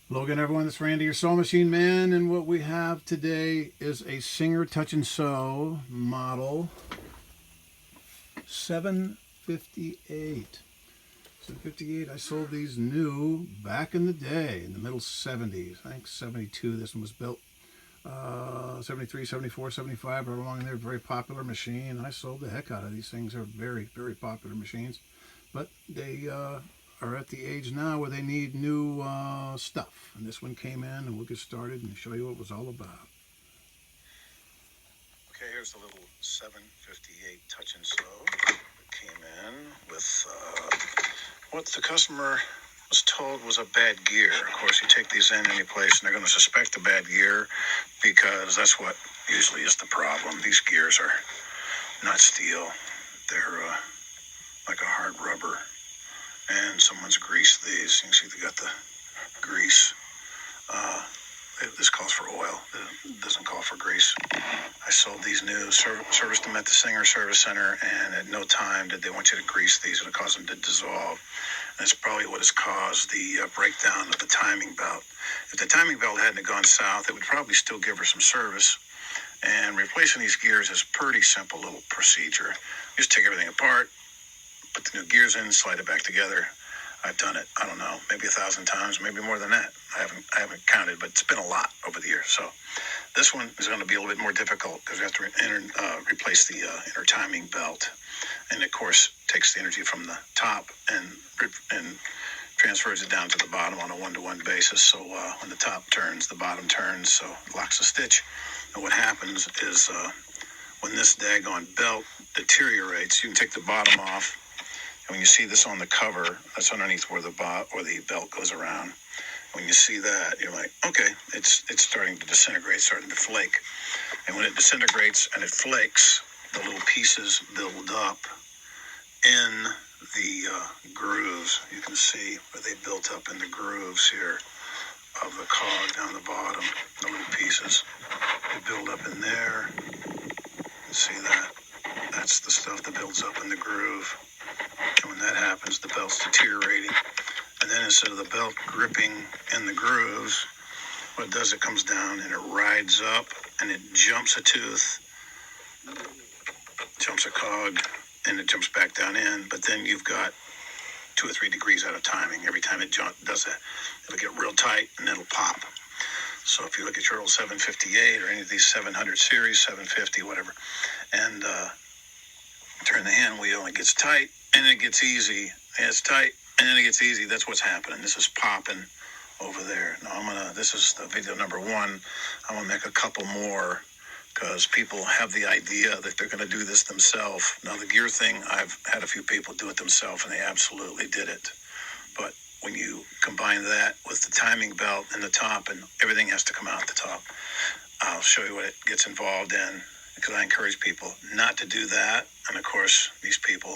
Hello again, everyone. This is Randy, your sewing machine man, and what we have today is a Singer Touch and Sew model 758. 758. I sold these new back in the day, in the middle 70s. I think 72. This one was built 73, 74, 75, right along in there. Very popular machine. I sold the heck out of these things. They're very, very popular machines, but they are at the age now where they need new stuff. And this one came in, and we'll get started and show you what it was all about. Okay, here's the little 758 Touch and Sew that came in with what the customer was told was a bad gear. Of course, you take these in any place and they're going to suspect a bad gear because that's what usually is the problem. These gears are not steel. They're like a hard rubber. And someone's greased these. You can see they got the grease. This calls for oil. It doesn't call for grease. I sold these new, serviced them at the Singer Service Center, and at no time did they want you to grease these. It would cause them to dissolve. And it's probably what has caused the breakdown of the timing belt. If the timing belt hadn't gone south, it would probably still give her some service. And replacing these gears is a pretty simple little procedure. You just take everything apart, put the new gears in, slide it back together. I've done it, I don't know, maybe 1,000 times, maybe more than that. I haven't counted, but it's been a lot over the years. So this one is going to be a little bit more difficult because we have to replace the inner timing belt. And of course, takes the energy from the top and transfers it down to the bottom on a one-to-one basis. So when the top turns, the bottom turns, so it locks the stitch. And what happens is when this daggone belt deteriorates, you can take the bottom off. And when you see this on the cover, that's underneath where the belt goes around. When you see that, you're like, okay, it's starting to disintegrate, starting to flake. And when it disintegrates and it flakes, the little pieces build up in the grooves. You can see where they built up in the grooves here of the cog down the bottom. The little pieces, they build up in there. You see that? That's the stuff that builds up in the groove. And when that happens, the belt's deteriorating. And then instead of the belt gripping in the grooves, what it does, it comes down and it rides up and it jumps a tooth, jumps a cog, and it jumps back down in. But then you've got 2 or 3 degrees out of timing. Every time it does that, it'll get real tight and it'll pop. So if you look at your old 758 or any of these 700 series, 750, whatever, and turn the hand wheel, and it gets tight and it gets easy, and it's tight and then it gets easy. That's what's happening. This is popping over there. Now this is the video number 1. I'm gonna make a couple more because people have the idea that they're gonna do this themselves. Now the gear thing, I've had a few people do it themselves and they absolutely did it. But when you combine that with the timing belt and the top, and everything has to come out the top, I'll show you what it gets involved in, because I encourage people not to do that. And of course, these people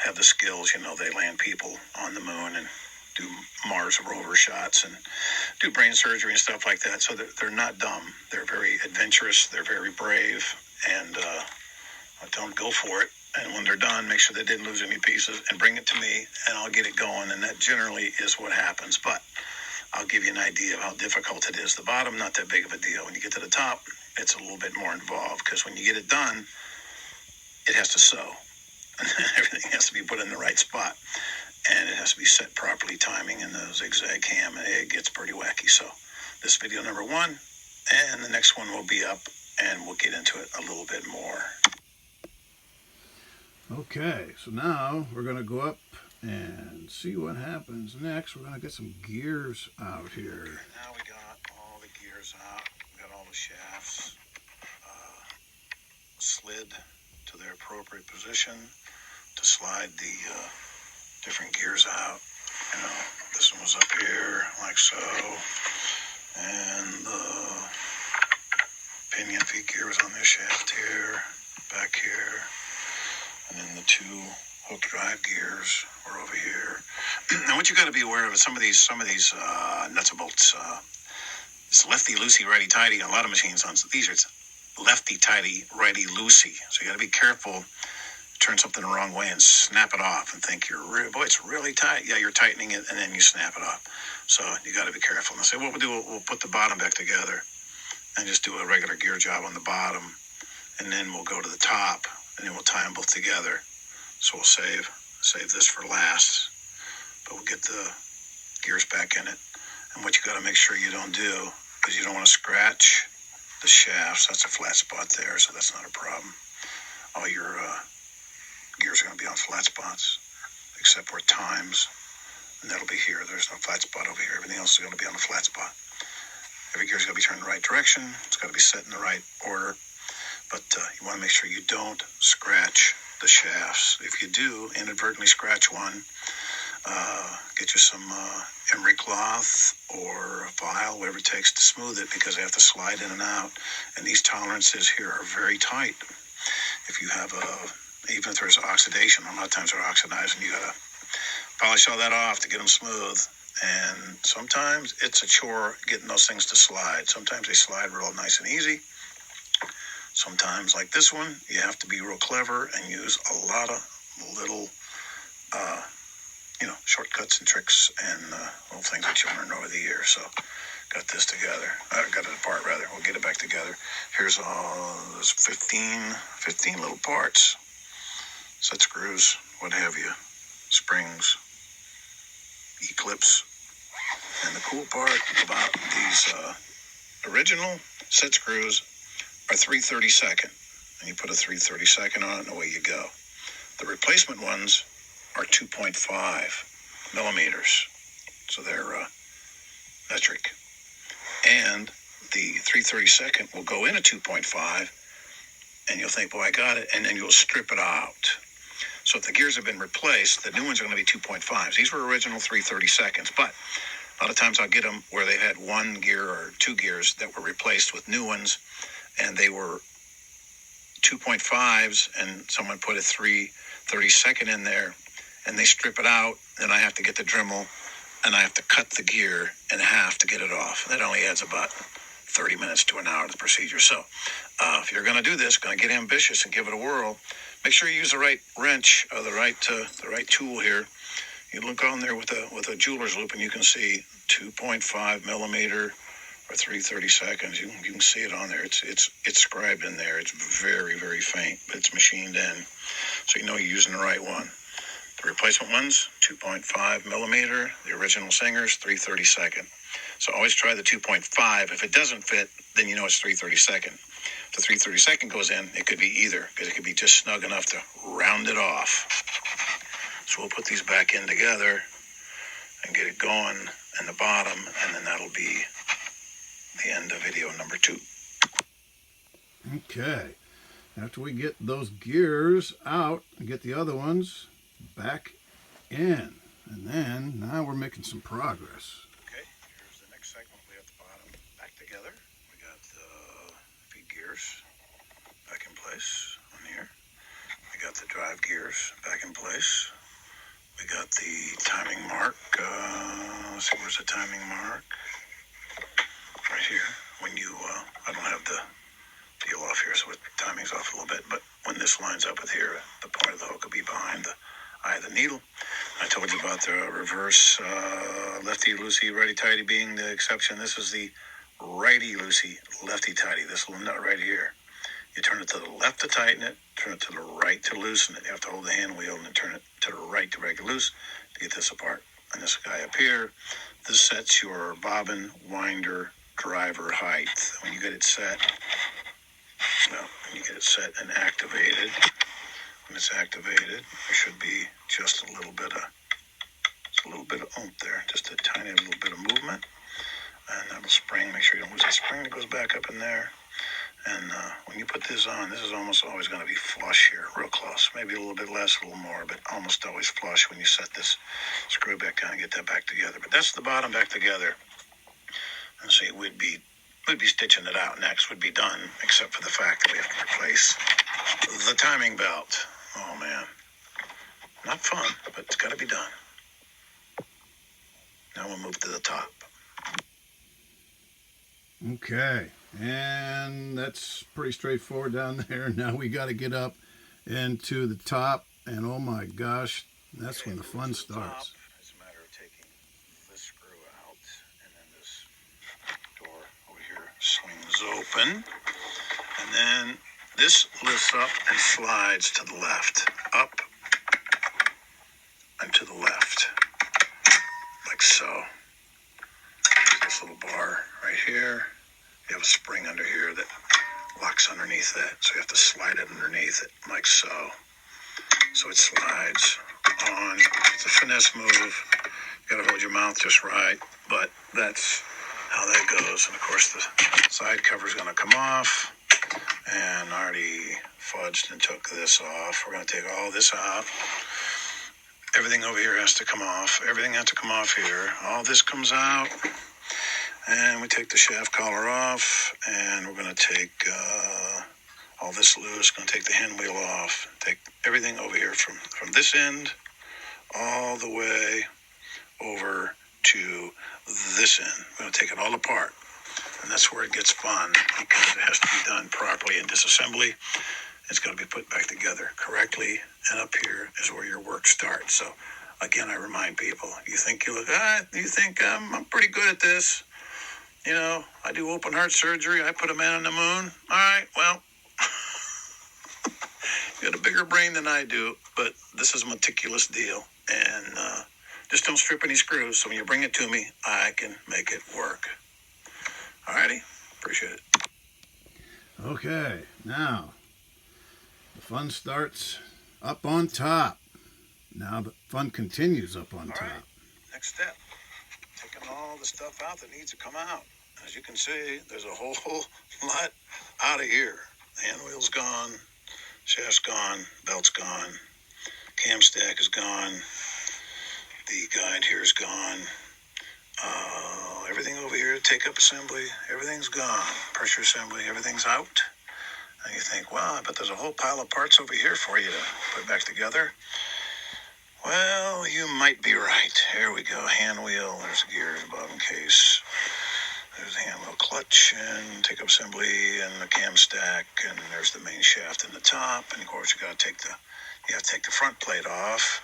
have the skills. They land people on the moon and do Mars rover shots and do brain surgery and stuff like that. So they're not dumb. They're very adventurous. They're very brave, and don't go for it. And when they're done, make sure they didn't lose any pieces and bring it to me, and I'll get it going. And that generally is what happens. But I'll give you an idea of how difficult it is. The bottom, not that big of a deal. When you get to the top, it's a little bit more involved, because when you get it done, it has to sew. And everything has to be put in the right spot. And it has to be set properly, timing in the zigzag cam, and it gets pretty wacky. So this video number 1, and the next one will be up, and we'll get into it a little bit more. Okay, so now we're going to go up and see what happens next. We're going to get some gears out here. Okay, now we got all the gears out. We got all the shafts slid to their appropriate position to slide the different gears out. This one was up here like so, and the pinion feet gear was on this shaft here, back here, and then the 2 hook drive gears were over here. Now what you got to be aware of is some of these nuts and bolts. It's lefty loosey, righty tighty on a lot of machines. On these are lefty tighty, righty loosey. So you got to be careful turn something the wrong way and snap it off and think boy, it's really tight. Yeah, you're tightening it, and then you snap it off. So you got to be careful. And say, what we'll do, we'll put the bottom back together and just do a regular gear job on the bottom, and then we'll go to the top, and then we'll tie them both together. So we'll save this for last, but we'll get the gears back in it. And what you got to make sure you don't do, because you don't want to scratch the shafts. That's a flat spot there, so that's not a problem. All your gears are going to be on flat spots, except where times, and that'll be here. There's no flat spot over here. Everything else is going to be on the flat spot. Every gear's got to be turned in the right direction. It's got to be set in the right order. But you want to make sure you don't scratch the shafts. If you do inadvertently scratch one, get you some emery cloth or a file, whatever it takes to smooth it, because they have to slide in and out. And these tolerances here are very tight. If you have even if there's oxidation, a lot of times they're oxidizing, you gotta polish all that off to get them smooth. And sometimes it's a chore getting those things to slide. Sometimes they slide real nice and easy. Sometimes, like this one, you have to be real clever and use a lot of little, shortcuts and tricks and little things that you learn over the years. So, got this together. I got it apart, rather. We'll get it back together. Here's all those 15 little parts. Set screws, what have you, springs, E-clips. And the cool part about these original set screws are 3/32, and you put a 3/32 on it, and away you go. The replacement ones are 2.5 millimeters, so they're metric. And the 3/32 will go in a 2.5, and you'll think, boy, I got it, and then you'll strip it out. So if the gears have been replaced, the new ones are going to be 2.5s. These were original 3/32, but a lot of times I'll get them where they had one gear or two gears that were replaced with new ones, and they were 2.5s, and someone put a 3/32 in there, and they strip it out, then I have to get the Dremel, and I have to cut the gear in half to get it off. That only adds about 30 minutes to an hour to the procedure. So if you're going to do this, going to get ambitious and give it a whirl, make sure you use the right wrench, or the right tool here. You look on there with a jeweler's loop, and you can see 2.5 millimeter or 3/32. You can see it on there. It's scribed in there. It's very, very faint, but it's machined in, so you know you're using the right one. The replacement ones, 2.5 millimeter. The original Singers, 3/32. So always try the 2.5. If it doesn't fit, then you know it's 3/32. If the 3/32 goes in, it could be either, because it could be just snug enough to round it off. So we'll put these back in together and get it going in the bottom, and then that'll be the end of video number 2. Okay. After we get those gears out and get the other ones back in, and then now we're making some progress. Okay, here's the next segment. We have the bottom back together. We got the feed gears back in place on here. We got the drive gears back in place. We got the timing mark. Let's see, where's the timing mark? Right here. When you, I don't have the deal off here, so the timing's off a little bit, but when this lines up with here, the point of the hook will be behind the eye of the needle. I told you about the reverse lefty-loosey, righty-tighty being the exception. This is the righty-loosey, lefty-tighty, this little nut right here. You turn it to the left to tighten it, turn it to the right to loosen it. You have to hold the hand wheel and then turn it to the right to break it loose to get this apart. And this guy up here, this sets your bobbin, winder, driver height. When you get it set, and activated, when it's activated, there should be just a little bit of oomph there, just a tiny little bit of movement, and that'll spring. Make sure you don't lose that spring that goes back up in there. And when you put this on, this is almost always going to be flush here, real close. Maybe a little bit less, a little more, but almost always flush when you set this screw back down and get that back together. But that's the bottom back together. And see, we'd be stitching it out next. Would be done, except for the fact that we have to replace the timing belt. Oh man, not fun, but it's got to be done. Now we'll move to the top. Okay, and that's pretty straightforward down there. Now we got to get up into the top, and oh my gosh, that's when the fun starts. It's a matter of taking this screw out, and then this door over here swings open, and then this lifts up and slides to the left, up and to the left, like so. This little bar right here, you have a spring under here that locks underneath that, so you have to slide it underneath it, like so. So it slides on. It's a finesse move. You gotta hold your mouth just right, but that's how that goes. And of course, the side cover is gonna come off, and I already fudged and took this off. We're gonna take all this out. Everything over here has to come off. Everything has to come off here. All this comes out. And we take the shaft collar off, and we're going to take all this loose, going to take the hand wheel off, take everything over here from this end all the way over to this end. We're going to take it all apart, and that's where it gets fun, because it has to be done properly in disassembly. It's got to be put back together correctly, and up here is where your work starts. So again, I remind people, you think I'm pretty good at this. You know, I do open heart surgery. I put a man on the moon. All right, well, you got a bigger brain than I do, but this is a meticulous deal. And just don't strip any screws. So when you bring it to me, I can make it work. All righty, appreciate it. Okay, now the fun starts up on top. Now the fun continues up on top. Right. Next step, taking all the stuff out that needs to come out. As you can see, there's a whole lot out of here. The hand wheel's gone, shaft's gone, belt's gone, cam stack is gone, the guide here is gone. Everything over here, take-up assembly, everything's gone. Pressure assembly, everything's out. And you think, wow, I bet there's a whole pile of parts over here for you to put back together. Well, you might be right. Here we go. Hand wheel, there's the gears, bottom case. There's the hand wheel clutch and take-up assembly and the cam stack, and there's the main shaft in the top. And of course, you have to take the front plate off,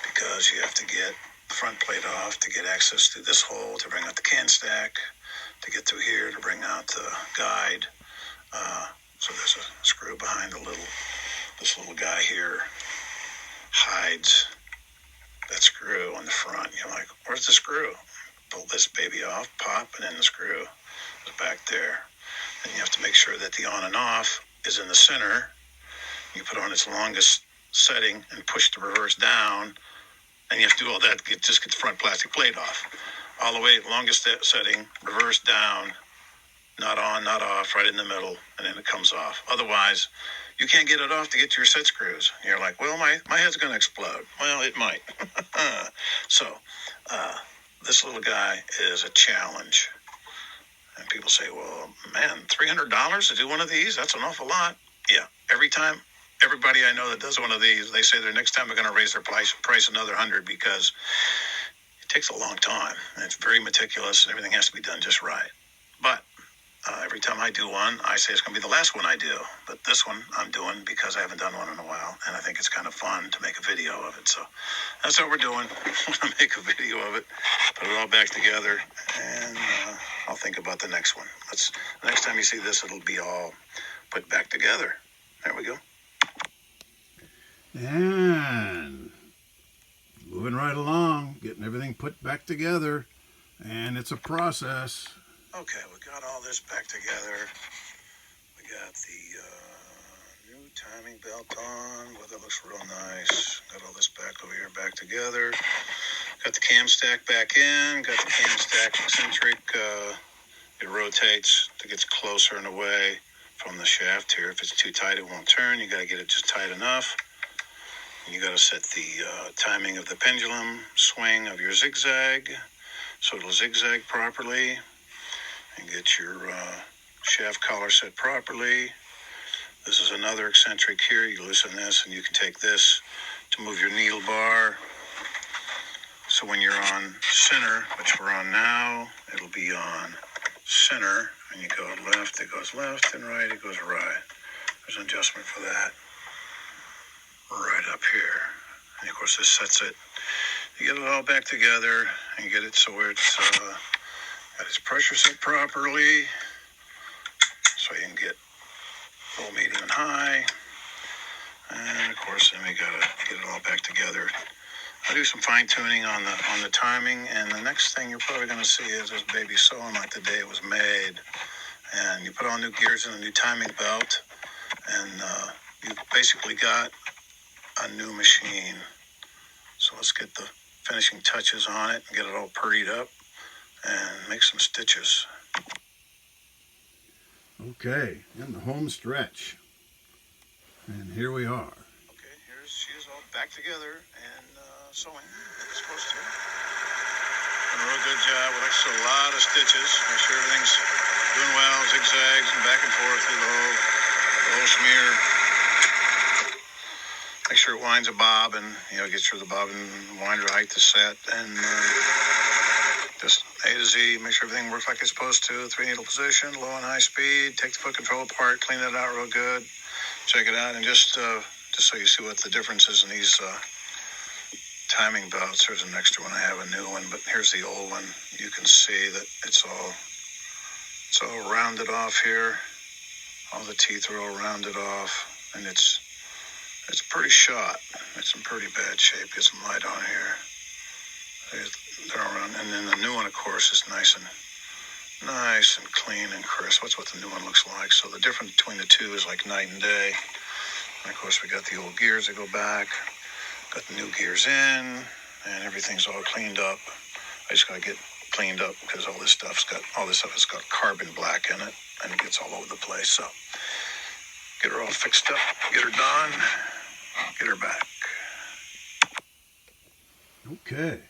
because you have to get the front plate off to get access to this hole to bring out the can stack, to get through here to bring out the guide. So there's a screw behind this little guy here hides that screw on the front. You're like, where's the screw? Pull this baby off, pop, and then the screw is back there. And you have to make sure that the on and off is in the center. You put it on its longest setting and push the reverse down, and you have to do all that to just get the front plastic plate off. All the way, longest setting, reverse down, not on, not off, right in the middle, and then it comes off. Otherwise, you can't get it off to get to your set screws. You're like, well, my head's going to explode. Well, it might. So, this little guy is a challenge. And people say, well, man, $300 to do one of these? That's an awful lot. Yeah, every time, everybody I know that does one of these, they say their next time they're going to raise their price another 100, because it takes a long time. And it's very meticulous, and everything has to be done just right. But every time I do one, I say it's going to be the last one I do. But this one I'm doing because I haven't done one in a while, and I think it's kind of fun to make a video of it. So that's what we're doing. We're going to make a video of it, put it all back together, and I'll think about the next one. The next time you see this, it'll be all put back together. There we go. And moving right along, getting everything put back together, and it's a process. Okay, we got all this back together. We got the new timing belt on. Well, that looks real nice. Got all this back over here, back together. Got the cam stack back in. Got the cam stack eccentric. It rotates to get closer and away from the shaft here. If it's too tight, it won't turn. You got to get it just tight enough. And you got to set the timing of the pendulum swing of your zigzag so it'll zigzag properly. And get your shaft collar set properly. This is another eccentric here. You loosen this, and you can take this to move your needle bar. So when you're on center, which we're on now, it'll be on center, and you go left, it goes left, and right, it goes right. There's an adjustment for that. right up here. And of course, this sets it. You get it all back together and get it so it's got its pressure set properly, so you can get low, medium, and high. And of course, then we gotta get it all back together. I do some fine tuning on the timing, and the next thing you're probably gonna see is this baby sewing like the day it was made. And you put on new gears and a new timing belt, and you've basically got a new machine. So let's get the finishing touches on it and get it all purdied up and make some stitches. Okay, in the home stretch. And here we are. Okay, she is all back together and sewing like it's supposed to. Done a real good job with a lot of stitches. Make sure everything's doing well, zigzags and back and forth through the whole smear. Make sure it winds a bob and, get sure the bobbin winder height is set. And just A to Z, make sure everything works like it's supposed to. 3-needle position, low and high speed. Take the foot control apart, clean it out real good. Check it out, and just so you see what the difference is in these timing belts. Here's an extra one. I have a new one, but here's the old one. You can see that it's all rounded off here. All the teeth are all rounded off, and it's pretty shot. It's in pretty bad shape. Get some light on here. They're around, and then the new one, of course, is nice and clean and crisp. That's what the new one looks like. So the difference between the two is like night and day. And of course, we got the old gears that go back. Got the new gears in, and everything's all cleaned up. I just gotta get cleaned up because all this stuff has got carbon black in it, and it gets all over the place. So get her all fixed up, get her done, get her back. Okay.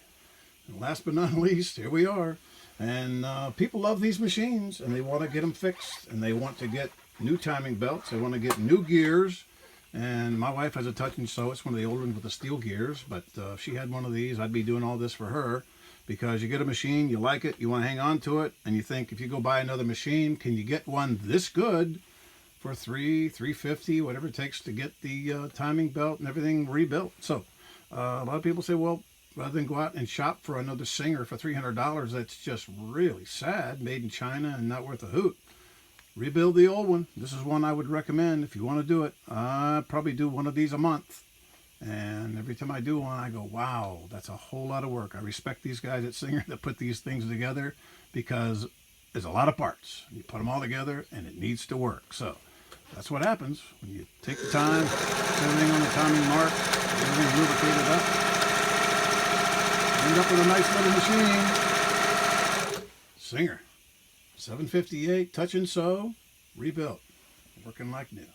And last but not least, here we are. And people love these machines, and they want to get them fixed, and they want to get new timing belts. They want to get new gears. And my wife has a touch and sew. It's one of the old ones with the steel gears, but if she had one of these, I'd be doing all this for her, because you get a machine, you like it, you want to hang on to it, and you think, if you go buy another machine, can you get one this good for $350, whatever it takes to get the timing belt and everything rebuilt? So a lot of people say, well, rather than go out and shop for another Singer for $300, that's just really sad, made in China and not worth a hoot. Rebuild the old one. This is one I would recommend if you want to do it. I probably do one of these a month. And every time I do one, I go, wow, that's a whole lot of work. I respect these guys at Singer that put these things together, because there's a lot of parts. You put them all together and it needs to work. So that's what happens when you take the time, put everything on the timing mark, everything lubricated up. End up with a nice little machine. Singer 758 touch and sew, rebuilt, working like new.